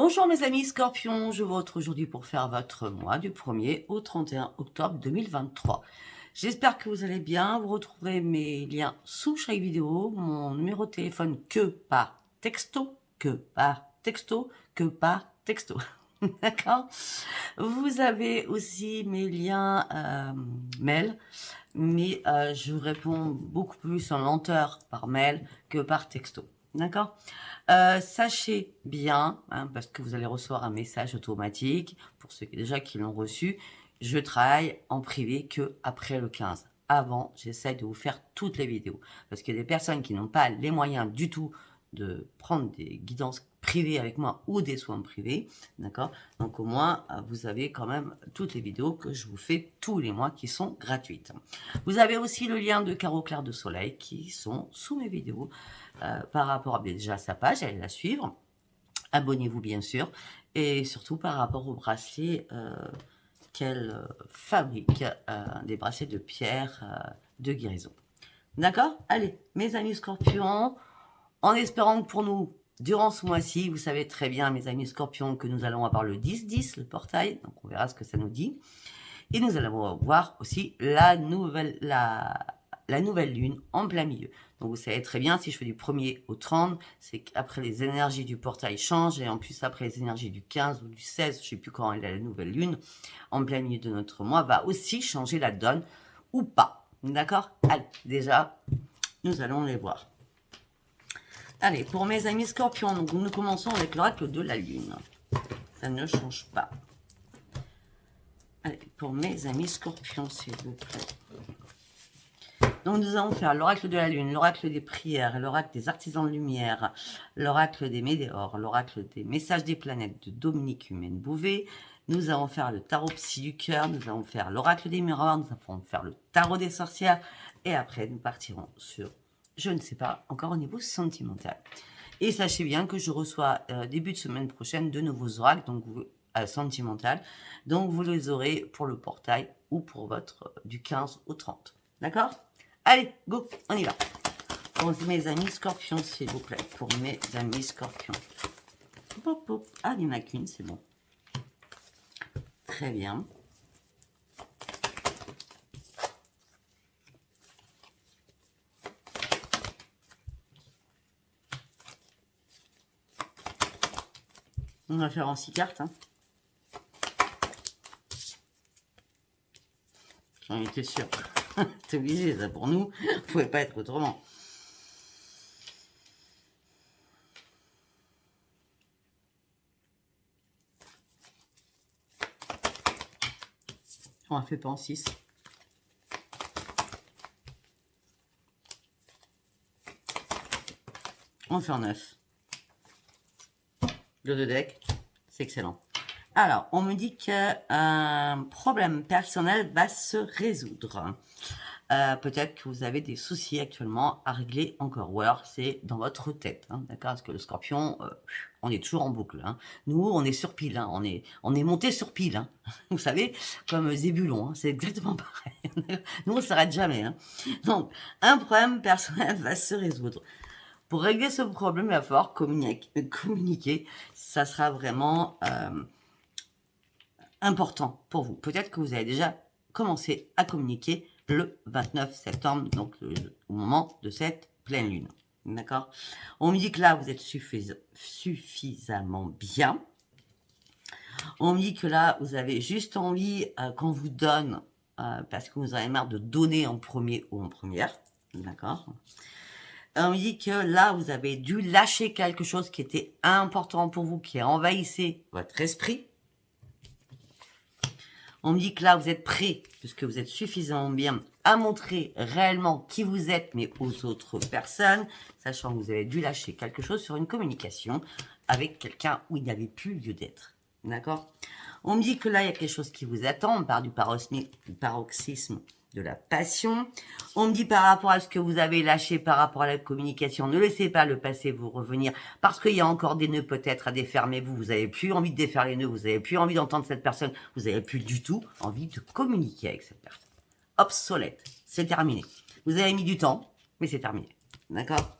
Bonjour mes amis Scorpions, je vous retrouve aujourd'hui pour faire votre mois du 1er au 31 octobre 2023. J'espère que vous allez bien, vous retrouverez mes liens sous chaque vidéo, mon numéro de téléphone que par texto, d'accord. Vous avez aussi mes liens mail, mais je vous réponds beaucoup plus en lenteur par mail que par texto. D'accord. Sachez bien, parce que vous allez recevoir un message automatique, pour ceux déjà qui l'ont reçu, je travaille en privé que après le 15. Avant, j'essaie de vous faire toutes les vidéos. Parce qu'il y a des personnes qui n'ont pas les moyens du tout de prendre des guidances privées avec moi ou des soins privés. D'accord. Donc au moins, vous avez quand même toutes les vidéos que je vous fais tous les mois qui sont gratuites. Vous avez aussi le lien de Caro Claire de Soleil qui sont sous mes vidéos. Par rapport à déjà sa page, allez la suivre. Abonnez-vous bien sûr. Et surtout par rapport au bracelet qu'elle fabrique, des bracelets de pierre de guérison. D'accord? Allez, mes amis scorpions, en espérant que pour nous, durant ce mois-ci, vous savez très bien, mes amis scorpions, que nous allons avoir le 10-10, le portail. Donc on verra ce que ça nous dit. Et nous allons voir aussi la nouvelle lune en plein milieu. Donc vous savez très bien, si je fais du 1er au 30, c'est qu'après les énergies du portail changent, et en plus après les énergies du 15 ou du 16, je ne sais plus quand elle a la nouvelle lune, en plein milieu de notre mois, va aussi changer la donne, ou pas. D'accord? Allez, déjà, nous allons les voir. Allez, pour mes amis scorpions, donc nous commençons avec l'oracle de la lune. Ça ne change pas. Allez, pour mes amis scorpions, s'il vous plaît. Donc, nous allons faire l'oracle de la lune, l'oracle des prières, l'oracle des artisans de lumière, l'oracle des météores, l'oracle des messages des planètes de Dominique Humaine Bouvet. Nous allons faire le tarot psy du cœur, nous allons faire l'oracle des miroirs, nous allons faire le tarot des sorcières. Et après, nous partirons sur, je ne sais pas, encore au niveau sentimental. Et sachez bien que je reçois début de semaine prochaine de nouveaux oracles, donc sentimental. Donc vous les aurez pour le portail ou pour votre du 15 au 30. D'accord? Allez, go, on y va. Pour mes amis scorpions, s'il vous plaît. Pour mes amis scorpions. Pop, pop. Ah, il n'y en a qu'une, c'est bon. Très bien. On va faire en 6 cartes. Hein. J'en étais sûre. C'est obligé, ça pour nous. Vous ne pouvez pas être autrement. On ne fait pas en 6. On fait en 9. Le 2 deck, c'est excellent. Alors, on me dit qu'un problème personnel va se résoudre. Peut-être que vous avez des soucis actuellement à régler encore. Ou alors, c'est dans votre tête. Hein, d'accord? Parce que le scorpion, on est toujours en boucle. Hein. Nous, on est sur pile. Hein, on est monté sur pile. Hein. Vous savez, comme Zébulon. Hein, c'est exactement pareil. Nous, on ne s'arrête jamais. Hein. Donc, un problème personnel va se résoudre. Pour régler ce problème, il va falloir communiquer. Ça sera vraiment important pour vous. Peut-être que vous avez déjà commencé à communiquer le 29 septembre, donc au moment de cette pleine lune. D'accord? On me dit que là, vous êtes suffisamment bien. On me dit que là, vous avez juste envie qu'on vous donne, parce que vous avez marre de donner en premier ou en première. D'accord? On me dit que là, vous avez dû lâcher quelque chose qui était important pour vous, qui envahissait votre esprit. On me dit que là, vous êtes prêt, puisque vous êtes suffisamment bien, à montrer réellement qui vous êtes, mais aux autres personnes, sachant que vous avez dû lâcher quelque chose sur une communication avec quelqu'un où il n'y avait plus lieu d'être. D'accord? On me dit que là, il y a quelque chose qui vous attend. On parle du paroxysme de la passion. On me dit par rapport à ce que vous avez lâché par rapport à la communication, ne laissez pas le passé vous revenir, parce qu'il y a encore des nœuds peut-être à défermer. Vous n'avez plus envie de défaire les nœuds, vous n'avez plus envie d'entendre cette personne, vous n'avez plus du tout envie de communiquer avec cette personne. Obsolète, c'est terminé. Vous avez mis du temps, mais c'est terminé. D'accord?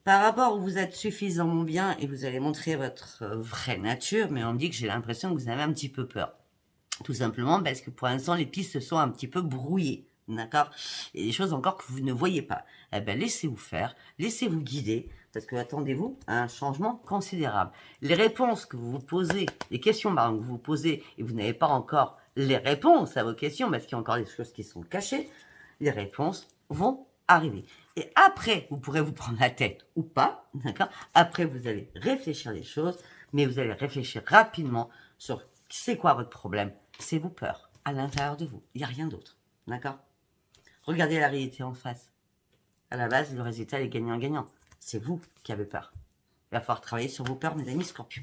Par rapport où vous êtes suffisamment bien et vous allez montrer votre vraie nature, mais on me dit que j'ai l'impression que vous avez un petit peu peur. Tout simplement parce que pour l'instant, les pistes sont un petit peu brouillées. D'accord? Et des choses encore que vous ne voyez pas. Eh ben, laissez-vous faire, laissez-vous guider, parce que attendez-vous à un changement considérable. Les réponses que vous vous posez, les questions pardon, que vous vous posez, et vous n'avez pas encore les réponses à vos questions, parce qu'il y a encore des choses qui sont cachées, les réponses vont arriver. Et après, vous pourrez vous prendre la tête ou pas, d'accord? Après, vous allez réfléchir les choses, mais vous allez réfléchir rapidement sur c'est quoi votre problème. C'est vos peurs à l'intérieur de vous. Il n'y a rien d'autre, d'accord? Regardez la réalité en face. À la base, le résultat est gagnant-gagnant. C'est vous qui avez peur. Il va falloir travailler sur vos peurs, mes amis scorpions.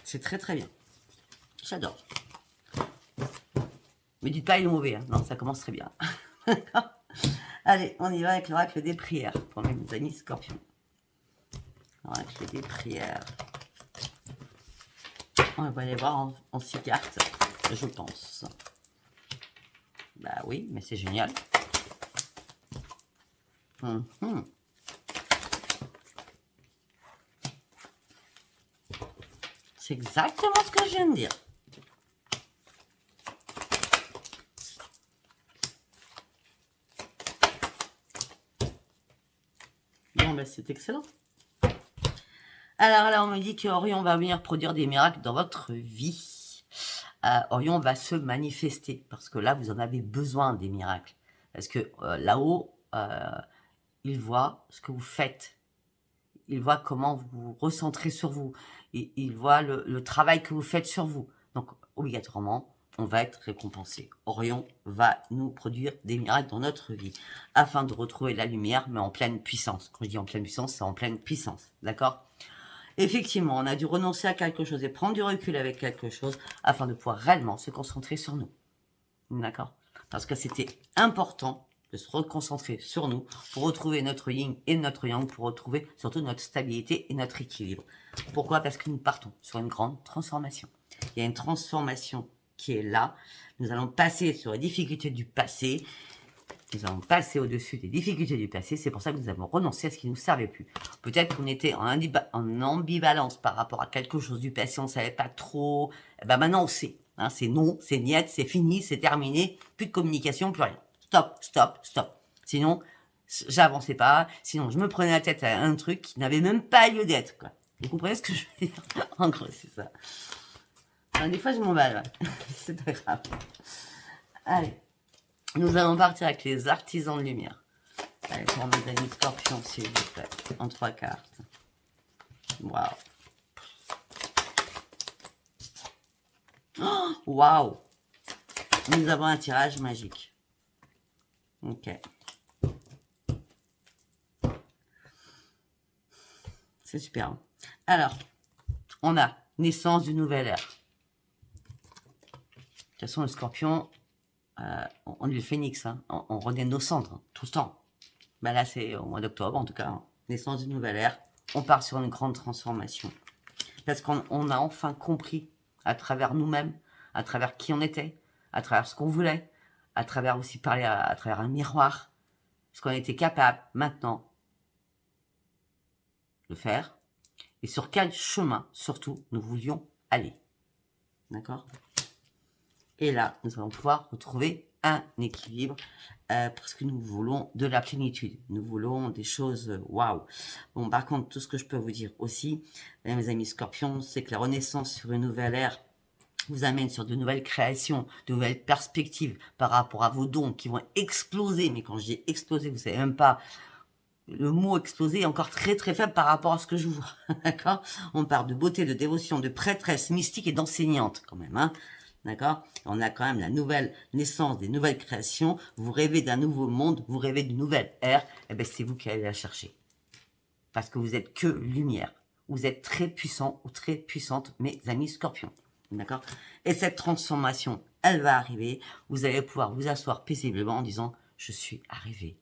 C'est très très bien. J'adore. Mais dites pas il est mauvais, hein. Non, ça commence très bien. Allez, on y va avec l'oracle des prières pour mes amis scorpions. L'oracle des prières. On va aller voir en 6 cartes, je pense. Bah oui, mais c'est génial. C'est exactement ce que je viens de dire. Bon, ben c'est excellent. Alors là, on me dit que Orion va venir produire des miracles dans votre vie. Orion va se manifester, parce que là, vous en avez besoin des miracles. Parce que là-haut, il voit ce que vous faites. Il voit comment vous vous recentrez sur vous. Il voit le travail que vous faites sur vous. Donc, obligatoirement, on va être récompensé. Orion va nous produire des miracles dans notre vie, afin de retrouver la lumière, mais en pleine puissance. Quand je dis en pleine puissance, c'est en pleine puissance. D'accord ? Effectivement, on a dû renoncer à quelque chose et prendre du recul avec quelque chose, afin de pouvoir réellement se concentrer sur nous. D'accord ? Parce que c'était important de se reconcentrer sur nous pour retrouver notre yin et notre yang, pour retrouver surtout notre stabilité et notre équilibre. Pourquoi ? Parce que nous partons sur une grande transformation. Il y a une transformation qui est là. Nous allons passer sur les difficultés du passé. Nous allons passer au-dessus des difficultés du passé. C'est pour ça que nous avons renoncé à ce qui ne nous servait plus. Peut-être qu'on était en ambivalence par rapport à quelque chose du passé. On ne savait pas trop. Eh ben maintenant, on sait. Hein, c'est non, c'est niet, c'est fini, c'est terminé. Plus de communication, plus rien. Stop, stop, stop. Sinon, j'avançais pas. Sinon, je me prenais la tête à un truc qui n'avait même pas lieu d'être. Quoi. Vous comprenez ce que je veux dire? En gros, c'est ça. Enfin, des fois, je m'emballe. Ouais. C'est pas grave. Allez. Nous allons partir avec les artisans de lumière. Allez, pour mes amis scorpions, s'il vous plaît. En 3 cartes. Waouh. Oh, waouh. Nous avons un tirage magique. Ok. C'est super. Alors, on a naissance d'une nouvelle ère. De toute façon, le scorpion, on est le phénix. Hein. On renaît de nos cendres, hein, tout le temps. Ben là, c'est au mois d'octobre, en tout cas. Hein. Naissance d'une nouvelle ère. On part sur une grande transformation. Parce qu'on a enfin compris, à travers nous-mêmes, à travers qui on était, à travers ce qu'on voulait, à travers aussi parler à travers un miroir, ce qu'on était capable maintenant de faire, et sur quel chemin, surtout, nous voulions aller. D'accord ? Et là, nous allons pouvoir retrouver un équilibre, parce que nous voulons de la plénitude. Nous voulons des choses waouh. Bon, par contre, tout ce que je peux vous dire aussi, mes amis scorpions, c'est que la renaissance sur une nouvelle ère vous amène sur de nouvelles créations, de nouvelles perspectives par rapport à vos dons qui vont exploser. Mais quand je dis exploser, vous savez même pas, le mot exploser est encore très très faible par rapport à ce que je vois. D'accord ? On parle de beauté, de dévotion, de prêtresse mystique et d'enseignante quand même. Hein. D'accord ? On a quand même la nouvelle naissance, des nouvelles créations. Vous rêvez d'un nouveau monde, vous rêvez d'une nouvelle ère. Eh bien, c'est vous qui allez la chercher. Parce que vous êtes que lumière. Vous êtes très puissant ou très puissante, mes amis scorpions. D'accord ? Et cette transformation, elle va arriver. Vous allez pouvoir vous asseoir paisiblement en disant « Je suis arrivé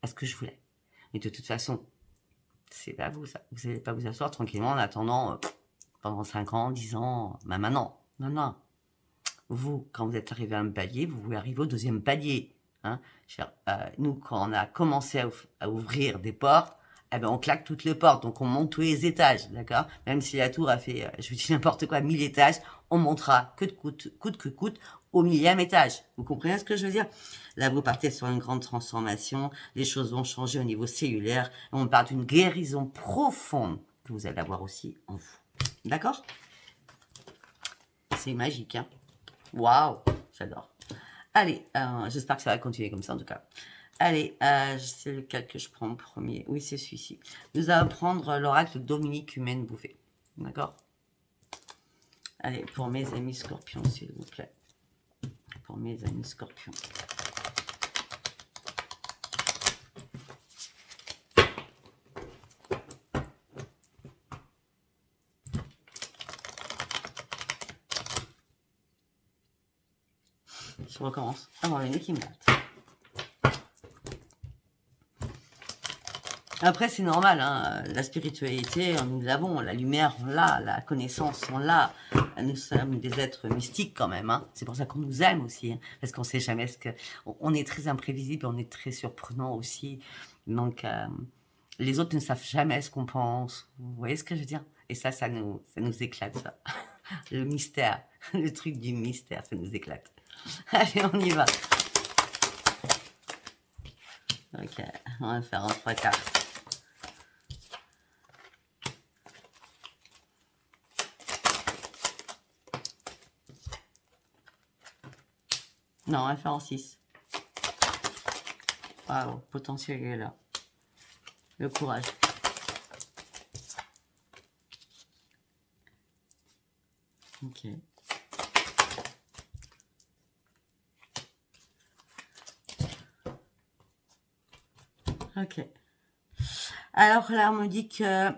à ce que je voulais ». Mais de toute façon, c'est pas vous, ça. Vous n'allez pas vous asseoir tranquillement en attendant pendant 5 ans, 10 ans, même maintenant. Non, non. Vous, quand vous êtes arrivé à un palier, vous voulez arriver au 2e palier. Hein. Nous, quand on a commencé à ouvrir des portes, eh ben, on claque toutes les portes, donc on monte tous les étages, d'accord? Même si la tour a fait, je vous dis n'importe quoi, 1000 étages, on montera coûte que coûte, au 1000e étage. Vous comprenez ce que je veux dire? Là, vous partez sur une grande transformation, les choses vont changer au niveau cellulaire, et on part d'une guérison profonde que vous allez avoir aussi en vous. D'accord? C'est magique, hein? Waouh, j'adore. Allez, j'espère que ça va continuer comme ça en tout cas. Allez, c'est lequel que je prends en premier? Oui, c'est celui-ci. Nous allons prendre l'oracle Dominique Humaine Bouffée. D'accord? Allez, pour mes amis scorpions, s'il vous plaît. Pour mes amis scorpions. Je recommence. Ah bon, les qui me battent. Après, c'est normal, hein, la spiritualité, nous l'avons, la lumière, on l'a, la connaissance, on l'a. Nous sommes des êtres mystiques quand même. Hein. C'est pour ça qu'on nous aime aussi, hein, parce qu'on sait jamais ce que... On est très imprévisible, on est très surprenant aussi. Donc, les autres ne savent jamais ce qu'on pense. Vous voyez ce que je veux dire? Et ça nous éclate, ça. Le mystère, le truc du mystère, ça nous éclate. Allez, on y va. Ok, on va faire en 3 cartes. Non, on va faire en 6. Waouh, potentiel est là. Le courage. Ok. Ok. Alors là, on me dit que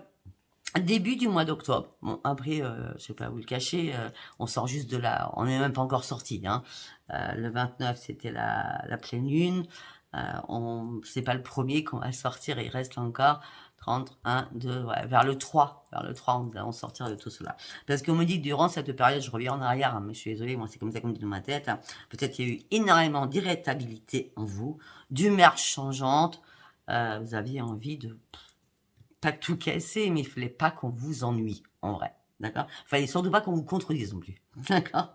début du mois d'octobre. Bon, après, je vais pas vous le cacher, on sort juste de là. On n'est même pas encore sorti. Hein. Le 29, c'était la pleine lune. C'est pas le premier qu'on va sortir. Il reste encore 30, 1, 2, ouais, vers le 3. Vers le 3, on va sortir de tout cela. Parce qu'on me dit que durant cette période, je reviens en arrière, hein, mais je suis désolée, moi c'est comme ça qu'on me dit dans ma tête. Hein. Peut-être qu'il y a eu énormément d'irritabilité en vous, d'humeur changeante. Vous aviez envie de pas tout casser, mais il fallait pas qu'on vous ennuie, en vrai. D'accord? Il fallait surtout pas qu'on vous contredise non plus. D'accord?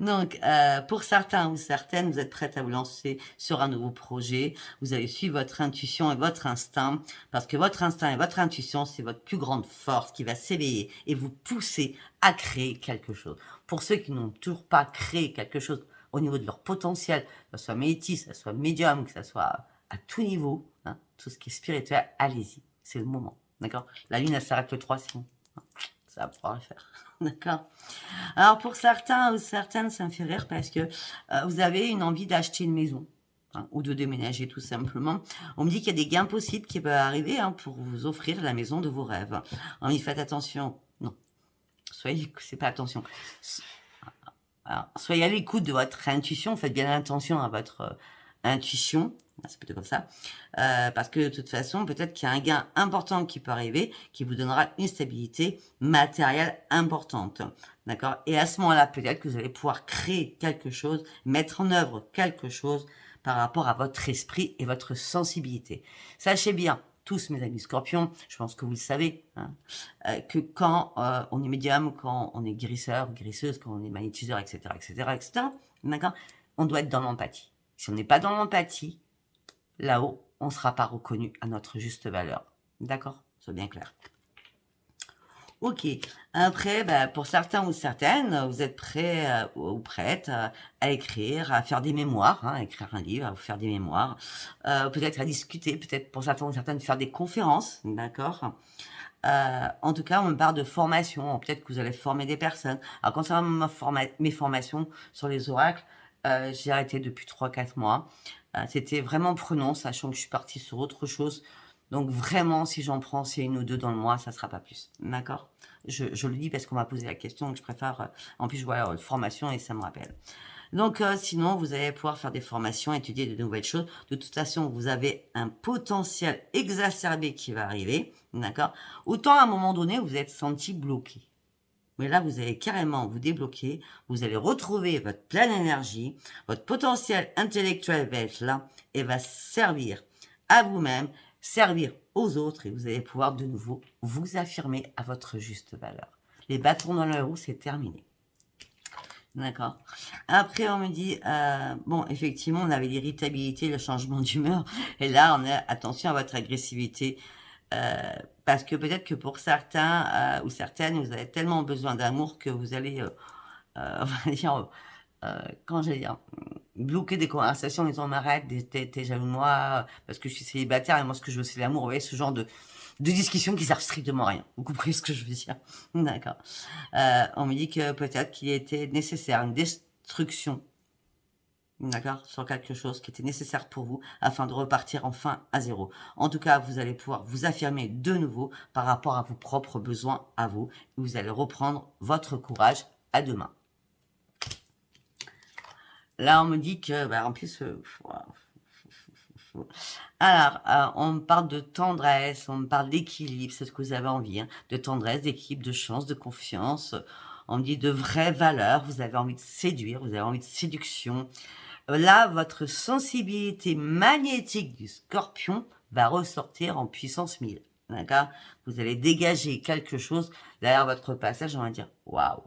Donc, pour certains ou certaines, vous êtes prêtes à vous lancer sur un nouveau projet. Vous allez suivre votre intuition et votre instinct, parce que votre instinct et votre intuition, c'est votre plus grande force qui va s'éveiller et vous pousser à créer quelque chose. Pour ceux qui n'ont toujours pas créé quelque chose au niveau de leur potentiel, que ce soit métis, que ce soit médium, que ce soit à tout niveau, hein, tout ce qui est spirituel, allez-y. C'est le moment. D'accord? La lune, elle s'arrête le 3, sinon. Ça va pouvoir le faire. D'accord? Alors, pour certains ou certaines, ça me fait rire parce que vous avez une envie d'acheter une maison. Hein, ou de déménager tout simplement. On me dit qu'il y a des gains possibles qui peuvent arriver hein, pour vous offrir la maison de vos rêves. Alors, y faites attention. Non. C'est pas attention. Alors, soyez à l'écoute de votre intuition. Faites bien attention à votre intuition. C'est plutôt comme ça. Parce que de toute façon, peut-être qu'il y a un gain important qui peut arriver, qui vous donnera une stabilité matérielle importante. D'accord? Et à ce moment-là, peut-être que vous allez pouvoir créer quelque chose, mettre en œuvre quelque chose par rapport à votre esprit et votre sensibilité. Sachez bien, tous mes amis scorpions, je pense que vous le savez, hein, que quand on est médium, quand on est guérisseur, guérisseuse, quand on est magnétiseur, etc., d'accord, on doit être dans l'empathie. Si on n'est pas dans l'empathie, là-haut, on ne sera pas reconnu à notre juste valeur. D'accord? C'est bien clair. Ok. Après, pour certains ou certaines, vous êtes prêts ou prêtes à écrire, à faire des mémoires, hein, à écrire un livre, à vous faire des mémoires, peut-être à discuter, peut-être pour certains ou certaines faire des conférences, d'accord? En tout cas, on me parle de formation. Peut-être que vous allez former des personnes. Alors, concernant mes formations sur les oracles, j'ai arrêté depuis 3-4 mois. C'était vraiment prenant, sachant que je suis partie sur autre chose. Donc, vraiment, si j'en prends, c'est 1 ou 2 dans le mois, ça sera pas plus. D'accord? Je le dis parce qu'on m'a posé la question, donc je préfère... en plus, je vois formation et ça me rappelle. Donc, sinon, vous allez pouvoir faire des formations, étudier de nouvelles choses. De toute façon, vous avez un potentiel exacerbé qui va arriver, d'accord? Autant, à un moment donné, vous êtes senti bloqué. Mais là, vous allez carrément vous débloquer. Vous allez retrouver votre pleine énergie. Votre potentiel intellectuel va être là et va servir à vous-même, servir aux autres et vous allez pouvoir de nouveau vous affirmer à votre juste valeur. Les bâtons dans la roue, c'est terminé. D'accord. Après, on me dit, bon, effectivement, on avait l'irritabilité, le changement d'humeur. Et là, on a attention à votre agressivité. Parce que peut-être que pour certains ou certaines, vous avez tellement besoin d'amour que vous allez, on va dire, quand j'allais dire, bloquer des conversations en disant m'arrête, t'es jaloux de moi, parce que je suis célibataire et moi ce que je veux c'est l'amour. Vous voyez, ce genre de discussions qui servent strictement à rien. Vous comprenez ce que je veux dire? D'accord. On me dit que peut-être qu'il était nécessaire une destruction, d'accord, sur quelque chose qui était nécessaire pour vous afin de repartir enfin à zéro. En tout cas, vous allez pouvoir vous affirmer de nouveau par rapport à vos propres besoins à vous. Vous allez reprendre votre courage à deux mains. Là, on me dit que, en plus, alors, on me parle de tendresse, on me parle d'équilibre, c'est ce que vous avez envie, hein, de tendresse, d'équilibre, de chance, de confiance. On me dit de vraies valeurs, vous avez envie de séduire, vous avez envie de séduction. Là, votre sensibilité magnétique du scorpion va ressortir en puissance 1000. D'accord? Vous allez dégager quelque chose derrière votre passage, on va dire waouh,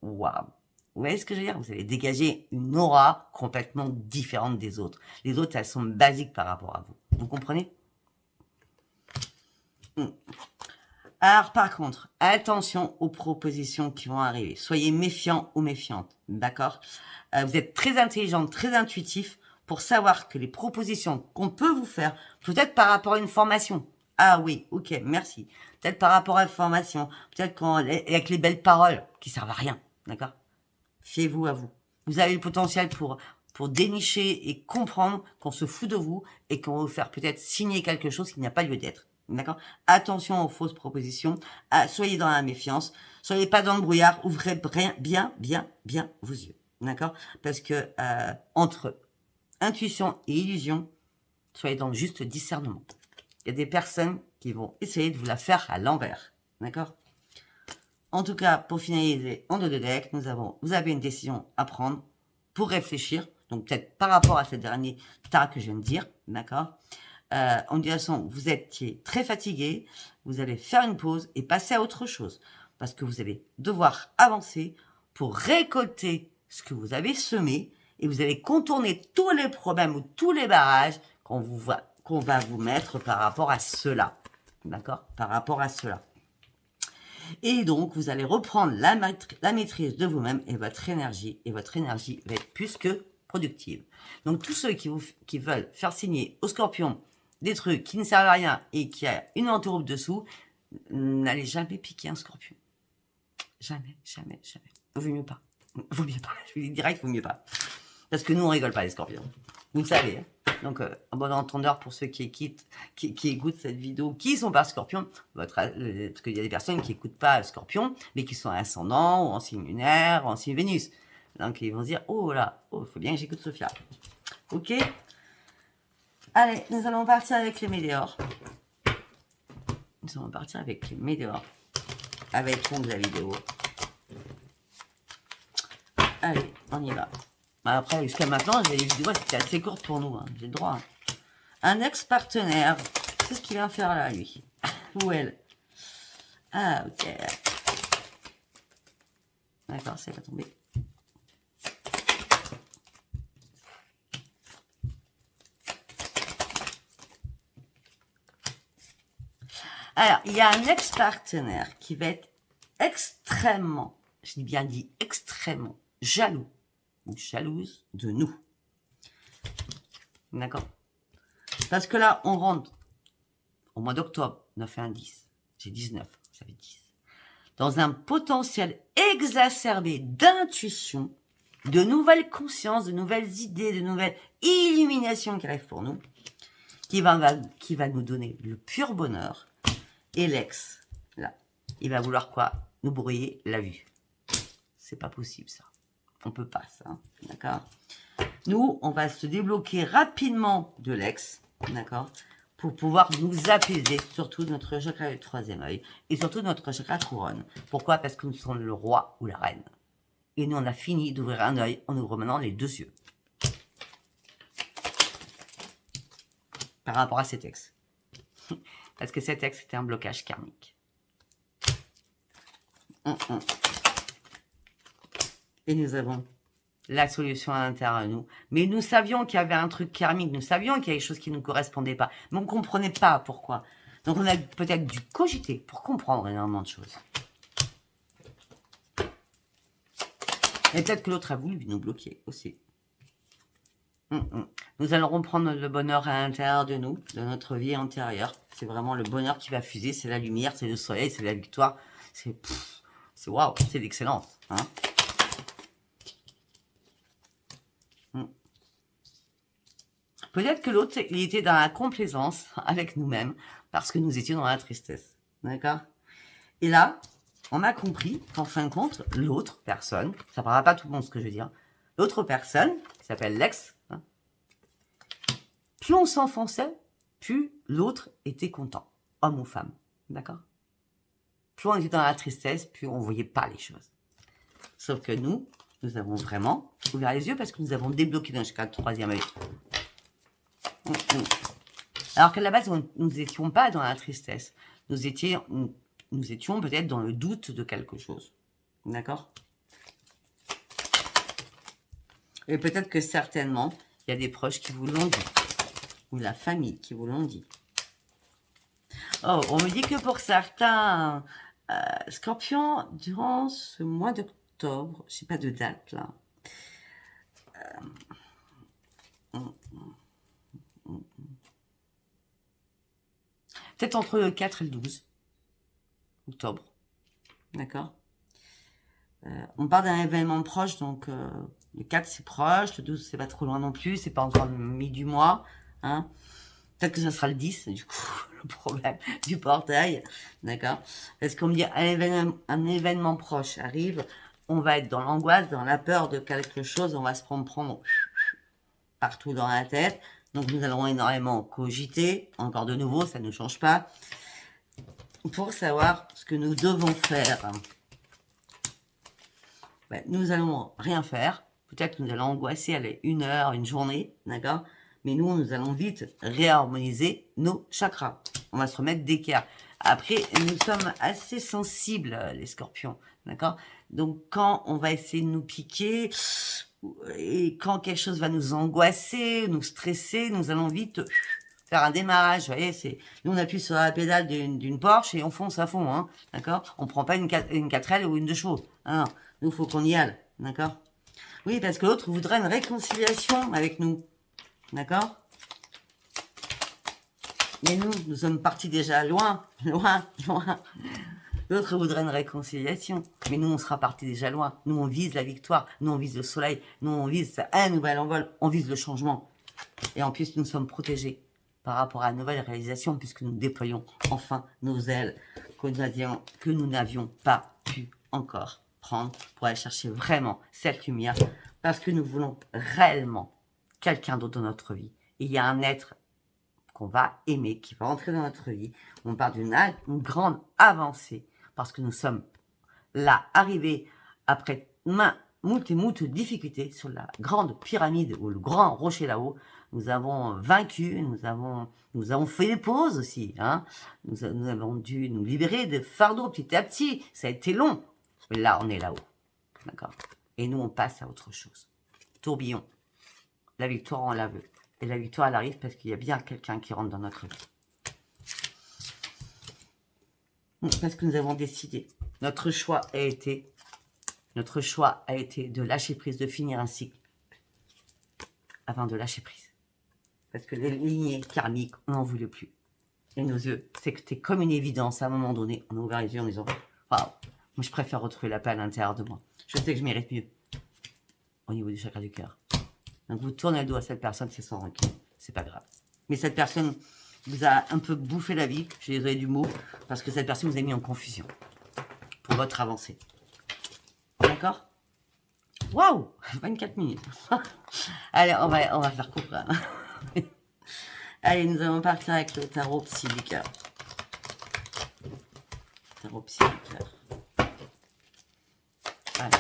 waouh. Vous voyez ce que je veux dire? Vous allez dégager une aura complètement différente des autres. Les autres, elles sont basiques par rapport à vous. Vous comprenez? Alors, par contre, attention aux propositions qui vont arriver. Soyez méfiants ou méfiantes, d'accord? Vous êtes très intelligent, très intuitif pour savoir que les propositions qu'on peut vous faire, peut-être par rapport à une formation. Ah oui, ok, merci. Peut-être par rapport à une formation. Peut-être avec les belles paroles qui servent à rien, d'accord? Fiez-vous à vous. Vous avez le potentiel pour dénicher et comprendre qu'on se fout de vous et qu'on va vous faire peut-être signer quelque chose qui n'a pas lieu d'être. D'accord? Attention aux fausses propositions. Soyez dans la méfiance. Soyez pas dans le brouillard. Ouvrez bien vos yeux. D'accord? Parce que entre intuition et illusion, soyez dans le juste discernement. Il y a des personnes qui vont essayer de vous la faire à l'envers. D'accord? En tout cas, pour finaliser en deux de deck, vous avez une décision à prendre pour réfléchir. Donc peut-être par rapport à ce dernier tas que je viens de dire, d'accord. En disant, vous étiez très fatigué, vous allez faire une pause et passer à autre chose. Parce que vous allez devoir avancer pour récolter ce que vous avez semé et vous allez contourner tous les problèmes ou tous les barrages qu'on va vous mettre par rapport à cela. D'accord? Par rapport à cela. Et donc, vous allez reprendre la maîtrise de vous-même et votre énergie va être plus que productive. Donc, tous ceux qui veulent faire signer au scorpion des trucs qui ne servent à rien et qui a une entourloupe dessous, n'allez jamais piquer un scorpion. Jamais. Vaut mieux pas. Je vous le dis direct, vaut mieux pas. Parce que nous, on rigole pas les scorpions. Vous le savez, hein. Donc, un bon entendeur pour ceux qui écoutent cette vidéo, qui sont pas scorpions, parce qu'il y a des personnes qui écoutent pas scorpion, mais qui sont ascendants, ou en signe lunaire, ou en signe Vénus. Donc, ils vont se dire, oh là, il faut bien que j'écoute Sophia. Ok? Allez, nous allons partir avec les météores. Avec de la vidéo. Allez, on y va. Après, jusqu'à maintenant, les vidéos, c'était assez courte pour nous. Hein. J'ai le droit. Hein. Un ex-partenaire. C'est ce qu'il vient faire là, lui. Ou elle. Ah, ok. D'accord, c'est pas tombé. Alors, il y a un ex-partenaire qui va être extrêmement, je dis bien dit extrêmement, jaloux ou jalouse de nous. D'accord? Parce que là, on rentre au mois d'octobre, 9 et 1, 10. J'ai 19, ça fait 10. Dans un potentiel exacerbé d'intuition, de nouvelles consciences, de nouvelles idées, de nouvelles illuminations qui arrivent pour nous, qui va nous donner le pur bonheur. Et l'ex, là, il va vouloir quoi? Nous brouiller la vue. C'est pas possible, ça. On peut pas, ça. Hein, d'accord? Nous, on va se débloquer rapidement de l'ex, d'accord? Pour pouvoir nous apaiser, surtout notre chakra du troisième œil, et surtout notre chakra couronne. Pourquoi? Parce que nous sommes le roi ou la reine. Et nous, on a fini d'ouvrir un œil, on ouvre maintenant les deux yeux. Par rapport à cet ex. Parce que cet ex était un blocage karmique. Et nous avons la solution à l'intérieur de nous. Mais nous savions qu'il y avait un truc karmique, nous savions qu'il y avait des choses qui ne nous correspondaient pas, mais on ne comprenait pas pourquoi. Donc on a peut-être dû cogiter pour comprendre énormément de choses. Et peut-être que l'autre a voulu nous bloquer aussi. Nous allons reprendre le bonheur à l'intérieur de nous, de notre vie antérieure. C'est vraiment le bonheur qui va fuser, c'est la lumière, c'est le soleil, c'est la victoire. C'est waouh, c'est l'excellence. Hein. Peut-être que l'autre, il était dans la complaisance avec nous-mêmes parce que nous étions dans la tristesse. D'accord? Et là, on a compris qu'en fin de compte, l'autre personne, ça ne parlera pas tout le monde ce que je veux dire, l'autre personne, qui s'appelle l'ex, hein, plus on s'enfonçait, plus l'autre était content, homme ou femme. D'accord? Plus on était dans la tristesse, plus on ne voyait pas les choses. Sauf que nous avons vraiment ouvert les yeux parce que nous avons débloqué dans le troisième œil. Alors qu'à la base, nous n'étions pas dans la tristesse. Nous étions peut-être dans le doute de quelque chose. D'accord? Et peut-être que certainement, il y a des proches qui vous l'ont dit. Ou la famille qui vous l'ont dit. Oh, on me dit que pour certains scorpions, durant ce mois d'octobre, je sais pas de date là, peut-être entre le 4 et le 12 octobre. D'accord? On parle d'un événement proche, donc le 4 c'est proche, le 12 c'est pas trop loin non plus, c'est pas encore le mi du mois. Hein. Peut-être que ça sera le 10, du coup, le problème du portail. D'accord? Parce qu'on me dit un événement proche arrive, on va être dans l'angoisse, dans la peur de quelque chose, on va se prendre partout dans la tête. Donc nous allons énormément cogiter, encore de nouveau, ça ne change pas, pour savoir ce que nous devons faire. Ben, nous allons rien faire, peut-être que nous allons angoisser, aller 1 heure, une journée, d'accord? Mais nous allons vite réharmoniser nos chakras. On va se remettre d'équerre. Après, nous sommes assez sensibles, les scorpions, d'accord? Donc quand on va essayer de nous piquer, et quand quelque chose va nous angoisser, nous stresser, nous allons vite faire un démarrage. Vous voyez, nous on appuie sur la pédale d'une Porsche et on fonce à fond, hein, d'accord? On prend pas une 4L ou une 2 chevaux. Hein, nous, faut qu'on y aille, d'accord? Oui, parce que l'autre voudrait une réconciliation avec nous, d'accord? Mais nous sommes partis déjà loin. L'autre voudrait une réconciliation, mais nous, on sera partis déjà loin. Nous, on vise la victoire, nous, on vise le soleil, nous, on vise un nouvel envol, on vise le changement. Et en plus, nous sommes protégés par rapport à la nouvelle réalisation, puisque nous déployons enfin nos ailes que nous n'avions pas pu encore prendre pour aller chercher vraiment cette lumière, parce que nous voulons réellement quelqu'un d'autre dans notre vie. Et il y a un être qu'on va aimer, qui va entrer dans notre vie. On parle d'une grande avancée, parce que nous sommes là, arrivés après moult et moult difficultés sur la grande pyramide ou le grand rocher là-haut. Nous avons vaincu, nous avons fait des pauses aussi. Hein. Nous avons dû nous libérer des fardeaux petit à petit. Ça a été long. Mais là, on est là-haut. D'accord. Et nous, on passe à autre chose. Tourbillon. La victoire, on la veut. Et la victoire, elle arrive parce qu'il y a bien quelqu'un qui rentre dans notre vie. Parce que nous avons décidé. Notre choix a été de lâcher prise, de finir un cycle avant de lâcher prise. Parce que les lignées karmiques, on n'en voulait plus. Et nos yeux, c'était comme une évidence. À un moment donné, on a ouvert les yeux en disant « Waouh, moi je préfère retrouver la paix à l'intérieur de moi. Je sais que je mérite mieux. » Au niveau du chakra du cœur. Donc vous tournez le dos à cette personne, c'est sans rancune. C'est pas grave. Mais cette personne vous a un peu bouffé la vie, je suis désolée du mot, parce que cette personne vous a mis en confusion pour votre avancée. D'accord? Waouh! 24 minutes. Allez, on va faire court. Allez, nous allons partir avec le tarot psy du cœur. Tarot psy du cœur. Allez.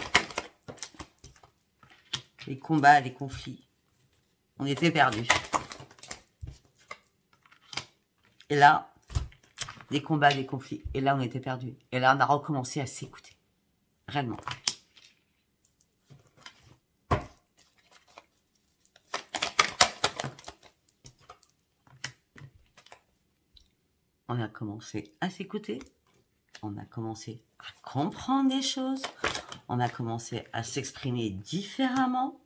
Les combats, les conflits. On était perdus. Et là, des combats, des conflits. Et là, on était perdus. Et là, on a recommencé à s'écouter. Réellement. On a commencé à s'écouter. On a commencé à comprendre des choses. On a commencé à s'exprimer différemment.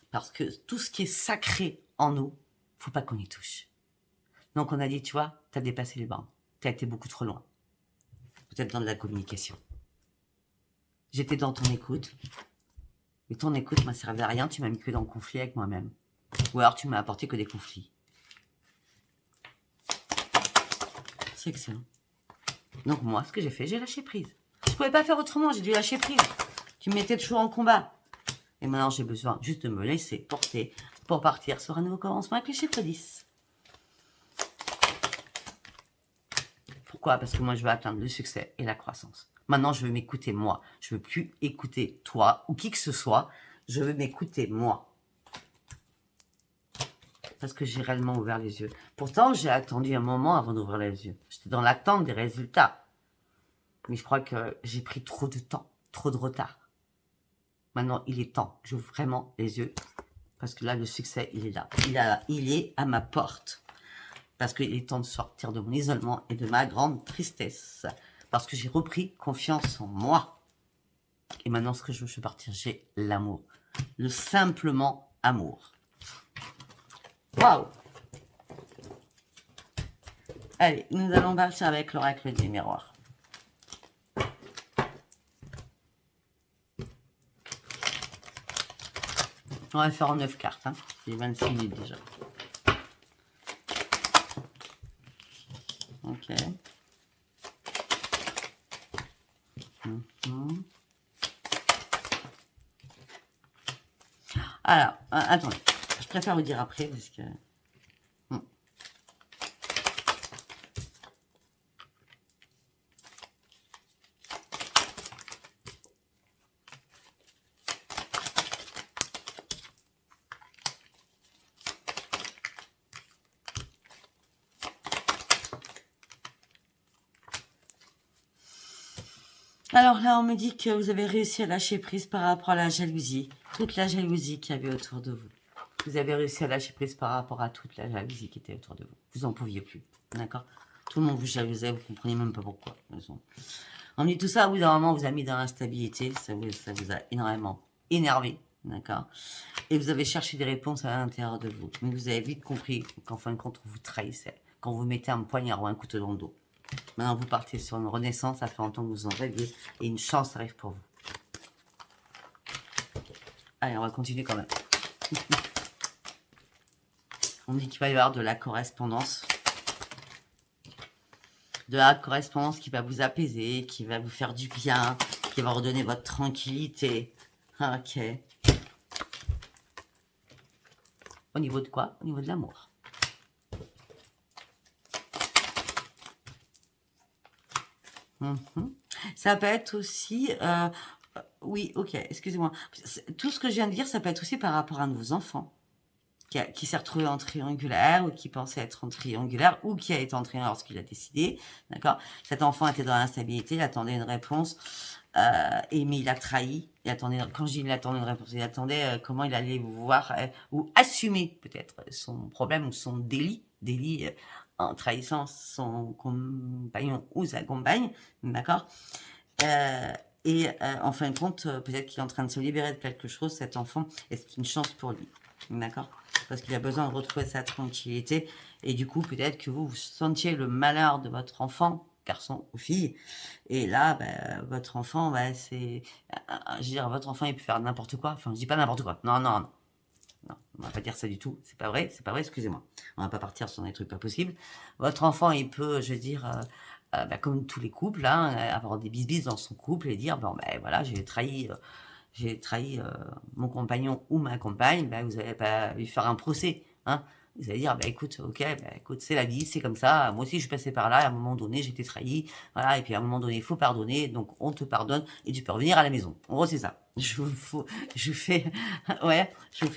Parce que tout ce qui est sacré en nous, faut pas qu'on y touche. Donc on a dit, tu vois, tu as dépassé les bornes. Tu as été beaucoup trop loin. Peut-être dans de la communication. J'étais dans ton écoute. Mais ton écoute m'a servi à rien. Tu m'as mis que dans le conflit avec moi-même. Ou alors tu m'as apporté que des conflits. C'est excellent. Donc moi, ce que j'ai fait, j'ai lâché prise. Je pouvais pas faire autrement, j'ai dû lâcher prise. Tu me mettais toujours en combat. Et maintenant, j'ai besoin juste de me laisser porter pour partir sur un nouveau commencement avec les chiffres 10. Pourquoi? Parce que moi, je veux atteindre le succès et la croissance. Maintenant, je veux m'écouter moi. Je veux plus écouter toi ou qui que ce soit. Je veux m'écouter moi. Parce que j'ai réellement ouvert les yeux. Pourtant, j'ai attendu un moment avant d'ouvrir les yeux. J'étais dans l'attente des résultats. Mais je crois que j'ai pris trop de temps, trop de retard. Maintenant, il est temps. J'ouvre vraiment les yeux. Parce que là, le succès, il est là. Il est à ma porte. Parce qu'il est temps de sortir de mon isolement et de ma grande tristesse. Parce que j'ai repris confiance en moi. Et maintenant, ce que je veux partir, j'ai l'amour. Le simplement amour. Waouh! Allez, nous allons partir avec l'oracle des miroirs. On va faire en 9 cartes. Hein. C'est 26 minutes déjà. Ok. Alors, attendez. Je préfère vous dire après parce que... Alors là, on me dit que vous avez réussi à lâcher prise par rapport à la jalousie. Toute la jalousie qu'il y avait autour de vous. Vous avez réussi à lâcher prise par rapport à toute la jalousie qui était autour de vous. Vous en pouviez plus, d'accord? Tout le monde vous jalousait, vous ne comprenez même pas pourquoi. On me dit tout ça, au bout d'un moment, vous a mis dans l'instabilité. Ça vous a énormément énervé, d'accord? Et vous avez cherché des réponses à l'intérieur de vous. Mais vous avez vite compris qu'en fin de compte, on vous trahissait. Quand vous mettez un poignard ou un couteau dans le dos. Maintenant, vous partez sur une renaissance, ça fait longtemps que vous en rêviez, et une chance arrive pour vous. Allez, on va continuer quand même. On dit qu'il va y avoir de la correspondance. De la correspondance qui va vous apaiser, qui va vous faire du bien, qui va redonner votre tranquillité. Ok. Au niveau de quoi? Au niveau de l'amour. Ça peut être aussi... oui, ok, excusez-moi. Tout ce que je viens de dire, ça peut être aussi par rapport à nos enfants. Qui s'est retrouvé en triangulaire, ou qui pensait être en triangulaire, ou qui a été en triangulaire lorsqu'il a décidé. D'accord? Cet enfant était dans l'instabilité, il attendait une réponse, mais il a trahi. Il attendait, quand je dis il attendait une réponse, il attendait comment il allait voir, ou assumer peut-être son problème ou son délit en trahissant son compagnon ou sa compagne, d'accord? En fin de compte, peut-être qu'il est en train de se libérer de quelque chose, cet enfant, et c'est une chance pour lui, d'accord? Parce qu'il a besoin de retrouver sa tranquillité, et du coup, peut-être que vous sentiez le malheur de votre enfant, garçon ou fille, et là, votre enfant, c'est... je veux dire, votre enfant, il peut faire n'importe quoi, enfin, je dis pas n'importe quoi, non, on va pas dire ça du tout, c'est pas vrai, excusez-moi. On va pas partir sur des trucs pas possibles. Votre enfant, il peut, je veux dire, comme tous les couples, hein, avoir des bisbis dans son couple et dire, bon, voilà, j'ai trahi mon compagnon ou ma compagne, vous n'allez pas lui faire un procès, hein. Vous allez dire, écoute, ok, écoute, c'est la vie, c'est comme ça, moi aussi je suis passé par là, à un moment donné, j'étais trahi, voilà, et puis à un moment donné, il faut pardonner, donc on te pardonne, et tu peux revenir à la maison. En gros, c'est ça. Je fais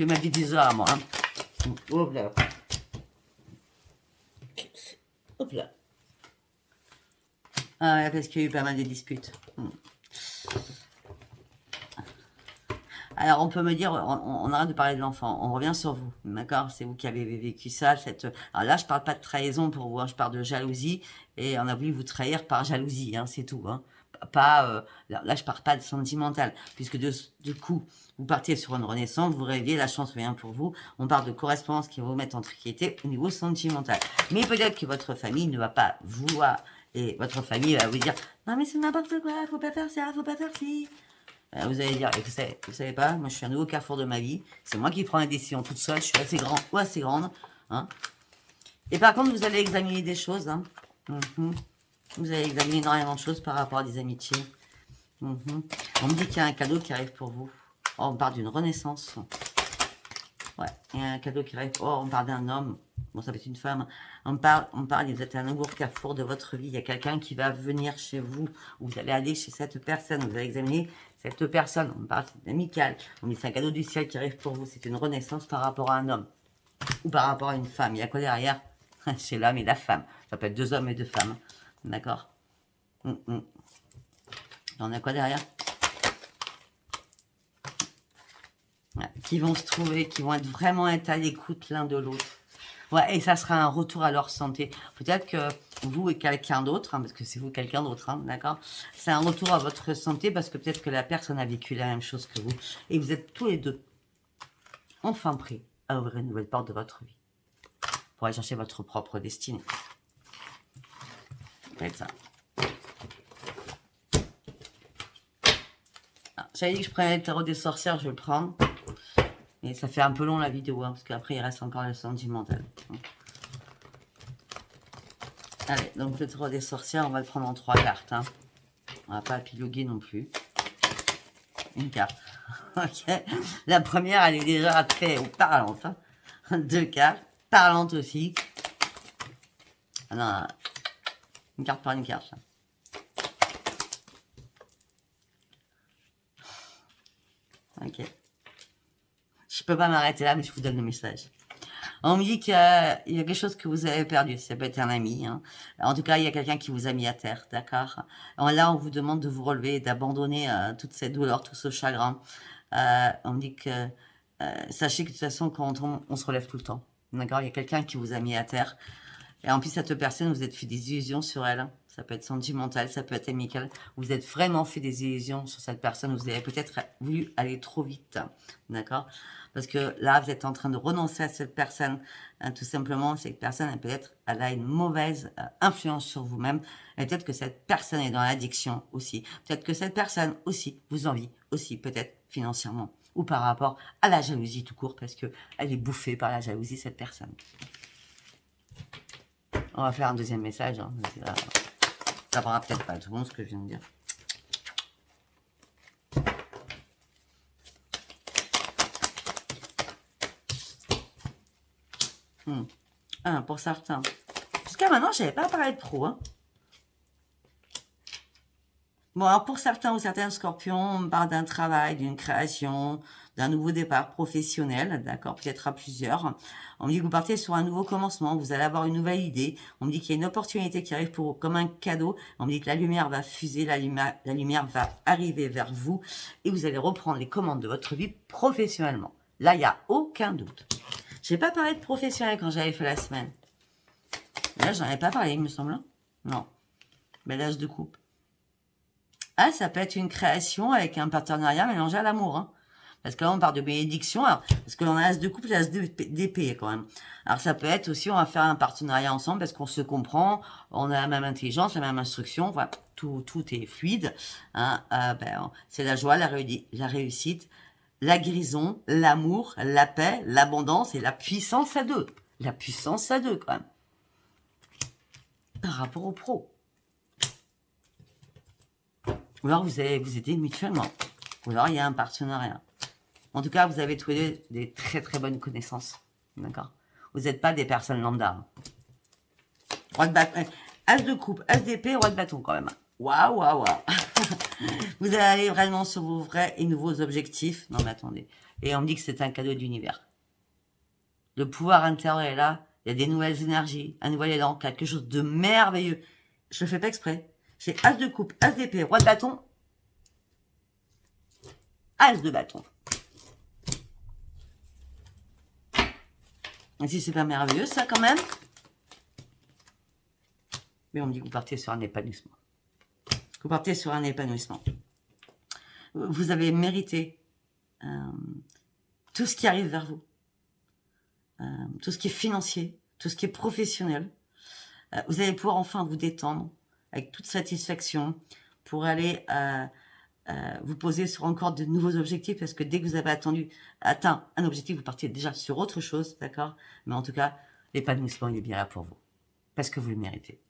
ma petite histoire à moi, hein. Hop là. Hop là. Ah ouais, parce qu'il y a eu pas mal de disputes. Alors, on peut me dire, on arrête de parler de l'enfant, on revient sur vous, d'accord? C'est vous qui avez vécu ça, cette... Alors là, je parle pas de trahison pour vous, hein, je parle de jalousie, et on a voulu vous trahir par jalousie, hein, c'est tout, hein. Pas, là, je parle pas de sentimental, puisque du coup, vous partiez sur une renaissance, vous rêviez, la chance vient pour vous, on parle de correspondance qui va vous mettre en triquiété au niveau sentimental. Mais peut-être que votre famille ne va pas vouloir, et votre famille va vous dire, non mais c'est n'importe quoi, faut pas faire ça, faut pas faire ci. Vous allez dire, vous savez pas, moi je suis un nouveau carrefour de ma vie, c'est moi qui prends les décisions toute seule, je suis assez grand ou assez grande. Hein. Et par contre, vous allez examiner des choses. Hein. Vous allez examiner énormément de choses par rapport à des amitiés. On me dit qu'il y a un cadeau qui arrive pour vous. Oh, on parle d'une renaissance. Ouais, il y a un cadeau qui arrive. Oh, on parle d'un homme. Bon, ça peut être une femme. On parle, vous êtes un nouveau carrefour de votre vie. Il y a quelqu'un qui va venir chez vous. Vous allez aller chez cette personne. Vous allez examiner cette personne. On parle d'amical. On dit c'est un cadeau du ciel qui arrive pour vous. C'est une renaissance par rapport à un homme. Ou par rapport à une femme. Il y a quoi derrière? C'est l'homme et la femme. Ça peut être deux hommes et deux femmes. D'accord. On a quoi derrière? Ouais, qui vont se trouver, qui vont vraiment être à l'écoute l'un de l'autre. Ouais, et ça sera un retour à leur santé. Peut-être que vous et quelqu'un d'autre, hein, parce que c'est vous quelqu'un d'autre, hein, d'accord? C'est un retour à votre santé parce que peut-être que la personne a vécu la même chose que vous. Et vous êtes tous les deux enfin prêts à ouvrir une nouvelle porte de votre vie. Pour aller chercher votre propre destinée. Ça va être ça. J'avais dit que je prenais le tarot des sorcières, je vais le prendre. Et ça fait un peu long la vidéo, hein, parce qu'après il reste encore le sentimental. Allez, donc le tarot des sorcières, on va le prendre en 3 cartes. Hein. On va pas épiloguer non plus. Une carte. Ok. La première, elle est déjà très parlante. Hein. 2 cartes. Parlante aussi. Ah non, une carte par une carte. Là. Ok. Je peux pas m'arrêter là, mais je vous donne le message. On me dit qu'il y a quelque chose que vous avez perdu. Ça peut être un ami. Hein. En tout cas, il y a quelqu'un qui vous a mis à terre, d'accord. Là, on vous demande de vous relever, d'abandonner toute cette douleur, tout ce chagrin. On me dit que sachez que de toute façon, quand on se relève tout le temps, d'accord. Il y a quelqu'un qui vous a mis à terre. Et en plus, cette personne, vous êtes fait des illusions sur elle. Ça peut être sentimental, ça peut être amical. Vous êtes vraiment fait des illusions sur cette personne. Vous avez peut-être voulu aller trop vite. D'accord? Parce que là, vous êtes en train de renoncer à cette personne. Tout simplement, cette personne, elle a une mauvaise influence sur vous-même. Et peut-être que cette personne est dans l'addiction aussi. Peut-être que cette personne aussi vous envie aussi, peut-être financièrement. Ou par rapport à la jalousie tout court, parce que elle est bouffée par la jalousie, cette personne. On va faire un deuxième message. Hein. Ça ne peut-être pas tout le monde ce que je viens de dire. Pour certains. Jusqu'à maintenant, je n'avais pas parlé de pro. Hein. Bon, alors pour certains ou certains scorpions, on parle d'un travail, d'une création, d'un nouveau départ professionnel, d'accord, peut-être à plusieurs. On me dit que vous partez sur un nouveau commencement, vous allez avoir une nouvelle idée. On me dit qu'il y a une opportunité qui arrive pour vous comme un cadeau. On me dit que la lumière va fuser, la lumière va arriver vers vous et vous allez reprendre les commandes de votre vie professionnellement. Là, il n'y a aucun doute. Je n'ai pas parlé de professionnel quand j'avais fait la semaine. Là, j'en ai pas parlé, il me semble. Non. Mais l'âge de coupe. Ah, ça peut être une création avec un partenariat mélangé à l'amour. Hein. Parce que là, on parle de bénédiction. Alors, parce que l'on a l'as de couple et l'as d'épée quand même. Alors, ça peut être aussi, on va faire un partenariat ensemble parce qu'on se comprend, on a la même intelligence, la même instruction. Voilà, tout est fluide. Hein. C'est la joie, la réussite, la guérison, l'amour, la paix, l'abondance et la puissance à deux. La puissance à deux, quand même. Par rapport aux pros. Ou alors vous allez vous aider mutuellement. Ou alors il y a un partenariat. En tout cas, vous avez trouvé des très très bonnes connaissances. D'accord? Vous n'êtes pas des personnes lambda. Roi de bâton. As de coupe, as d'épée, roi de bâton quand même. Waouh, waouh, waouh. Vous allez aller vraiment sur vos vrais et nouveaux objectifs. Non mais attendez. Et on me dit que c'est un cadeau d'univers. Le pouvoir intérieur est là. Il y a des nouvelles énergies, un nouvel élan, quelque chose de merveilleux. Je le fais pas exprès. J'ai As de coupe, As d'épée, Roi de bâton, As de bâton. Et si c'est pas merveilleux, ça, quand même. Mais on me dit que vous partez sur un épanouissement. Vous partez sur un épanouissement. Vous avez mérité tout ce qui arrive vers vous. Tout ce qui est financier, tout ce qui est professionnel. Vous allez pouvoir enfin vous détendre avec toute satisfaction pour aller vous poser sur encore de nouveaux objectifs, parce que dès que vous avez atteint un objectif, vous partez déjà sur autre chose, d'accord? Mais en tout cas, l'épanouissement, il est bien là pour vous, parce que vous le méritez.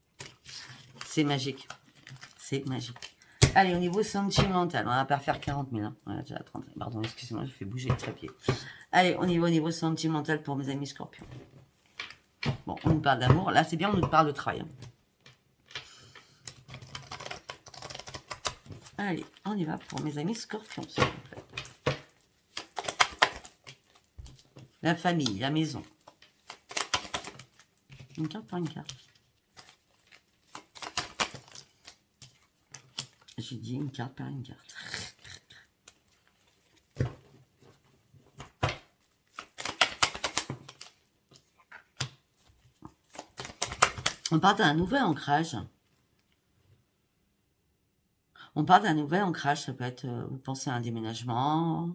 C'est magique. C'est magique. Allez, au niveau sentimental, on va pas faire 40 000. Hein. Ouais, déjà 30 000. Pardon, excusez-moi, je fais bouger le trépied. Allez, au niveau sentimental pour mes amis scorpions. Bon, on nous parle d'amour. Là, c'est bien, on nous parle de travail. Hein. Allez, on y va pour mes amis scorpions, s'il vous plaît. La famille, la maison. Une carte par une carte. J'ai dit une carte par une carte. On parle d'un nouvel ancrage. On parle d'un nouvel ancrage, ça peut être, vous pensez à un déménagement,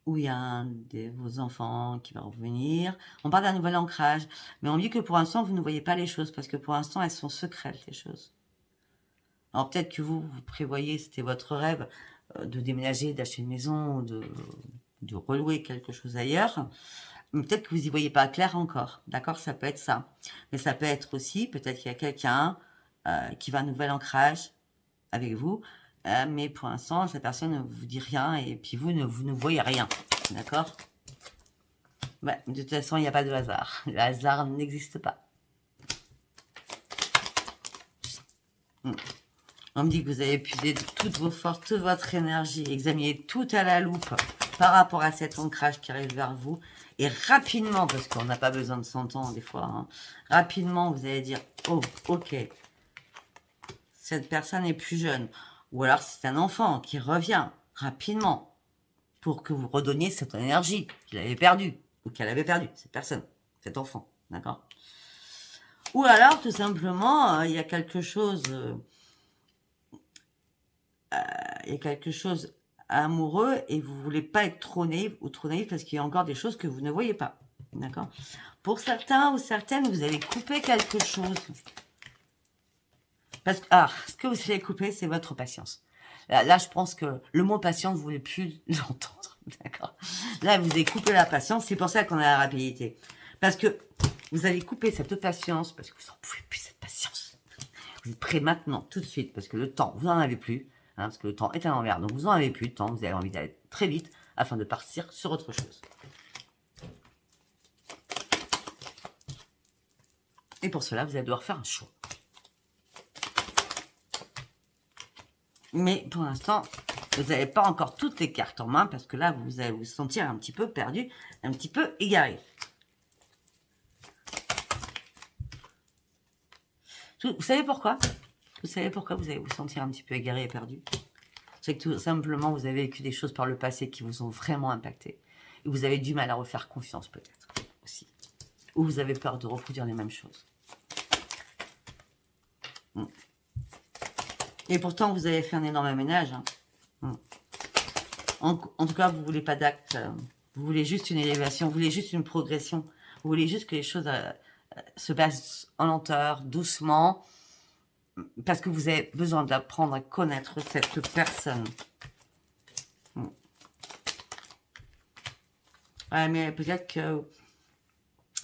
où il y a un de vos enfants qui va revenir. On parle d'un nouvel ancrage, mais on dit que pour l'instant, vous ne voyez pas les choses, parce que pour l'instant, elles sont secrètes, les choses. Alors peut-être que vous prévoyez, c'était votre rêve, de déménager, d'acheter une maison, de relouer quelque chose ailleurs. Mais peut-être que vous n'y voyez pas clair encore, d'accord? Ça peut être ça. Mais ça peut être aussi, peut-être qu'il y a quelqu'un qui va à un nouvel ancrage, avec vous, mais pour l'instant, cette personne ne vous dit rien, et puis vous ne voyez rien, d'accord? Ouais, de toute façon, il n'y a pas de hasard. Le hasard n'existe pas. On me dit que vous avez épuisé toutes vos forces, toute votre énergie, examiné tout à la loupe par rapport à cet ancrage qui arrive vers vous, et rapidement, parce qu'on n'a pas besoin de 100 ans des fois, hein, rapidement, vous allez dire, oh, ok, cette personne est plus jeune, ou alors c'est un enfant qui revient rapidement pour que vous redonniez cette énergie qu'il avait perdue, ou qu'elle avait perdue, cette personne, cet enfant, d'accord? Ou alors, tout simplement, il y a quelque chose, amoureux, et vous voulez pas être trop naïf ou trop naïf, parce qu'il y a encore des choses que vous ne voyez pas, d'accord? Pour certains ou certaines, vous allez couper quelque chose. Parce que, ce que vous allez couper, c'est votre patience. Là, je pense que le mot patience, vous ne voulez plus l'entendre. D'accord? Là, vous avez coupé la patience. C'est pour ça qu'on a la rapidité. Parce que vous allez couper cette patience, parce que vous n'en pouvez plus, cette patience. Vous êtes prêt maintenant, tout de suite, parce que le temps, vous n'en avez plus. Hein, parce que le temps est à l'envers. Donc, vous n'en avez plus de temps. Vous avez envie d'aller très vite afin de partir sur autre chose. Et pour cela, vous allez devoir faire un choix. Mais pour l'instant, vous n'avez pas encore toutes les cartes en main, parce que là, vous allez vous sentir un petit peu perdu, un petit peu égaré. Vous savez pourquoi? Vous savez pourquoi vous allez vous sentir un petit peu égaré et perdu? C'est que tout simplement, vous avez vécu des choses par le passé qui vous ont vraiment impacté. Et vous avez du mal à refaire confiance, peut-être, aussi. Ou vous avez peur de reproduire les mêmes choses. Et pourtant, vous avez fait un énorme ménage. Hein. En tout cas, vous ne voulez pas d'acte. Vous voulez juste une élévation. Vous voulez juste une progression. Vous voulez juste que les choses se passent en lenteur, doucement. Parce que vous avez besoin d'apprendre à connaître cette personne. Ouais, mais peut-être que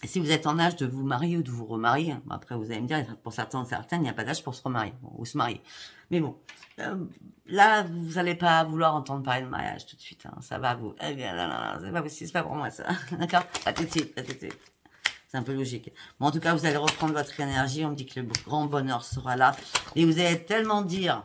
si vous êtes en âge de vous marier ou de vous remarier, après vous allez me dire, pour certains, certaines, il n'y a pas d'âge pour se remarier ou se marier. Mais bon, là, vous n'allez pas vouloir entendre parler de mariage tout de suite. Hein. Ça va vous... Eh bien, non, c'est pas possible, c'est pas pour moi ça. D'accord? Pas tout de suite, pas tout de suite. C'est un peu logique. Bon, en tout cas, vous allez reprendre votre énergie. On me dit que le grand bonheur sera là. Et vous allez tellement dire...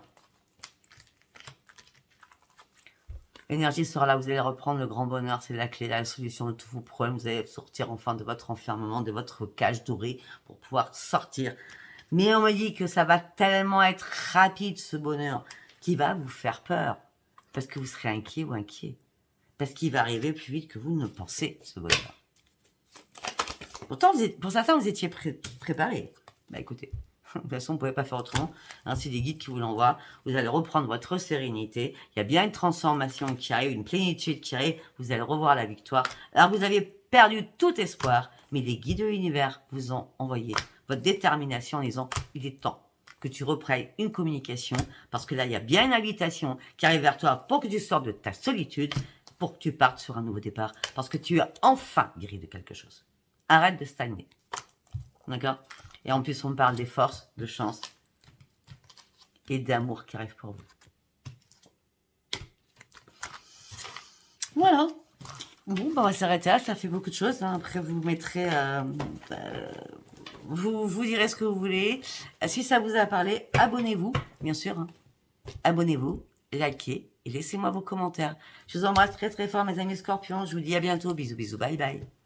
L'énergie sera là, vous allez reprendre le grand bonheur, c'est la clé, la solution de tous vos problèmes. Vous allez sortir enfin de votre enfermement, de votre cage dorée pour pouvoir sortir. Mais on me dit que ça va tellement être rapide, ce bonheur, qu'il va vous faire peur. Parce que vous serez inquiet ou inquiet. Parce qu'il va arriver plus vite que vous ne pensez, ce bonheur. Pourtant, pour certains, vous étiez préparés. Bah écoutez, de toute façon, on ne pouvait pas faire autrement. Hein, c'est des guides qui vous l'envoient. Vous allez reprendre votre sérénité. Il y a bien une transformation qui arrive, une plénitude qui arrive. Vous allez revoir la victoire. Alors, vous avez perdu tout espoir, mais les guides de l'univers vous ont envoyé votre détermination en disant « Il est temps que tu reprennes une communication parce que là, il y a bien une invitation qui arrive vers toi pour que tu sortes de ta solitude, pour que tu partes sur un nouveau départ, parce que tu as enfin guéri de quelque chose. Arrête de stagner. » D'accord? Et en plus, on parle des forces, de chance et d'amour qui arrivent pour vous. Voilà. Bon, bah on va s'arrêter là. Ça fait beaucoup de choses. Hein. Après, vous mettrez... vous direz ce que vous voulez. Si ça vous a parlé, abonnez-vous, bien sûr. Hein. Abonnez-vous, likez et laissez-moi vos commentaires. Je vous embrasse très très fort, mes amis scorpions. Je vous dis à bientôt. Bisous, bisous. Bye, bye.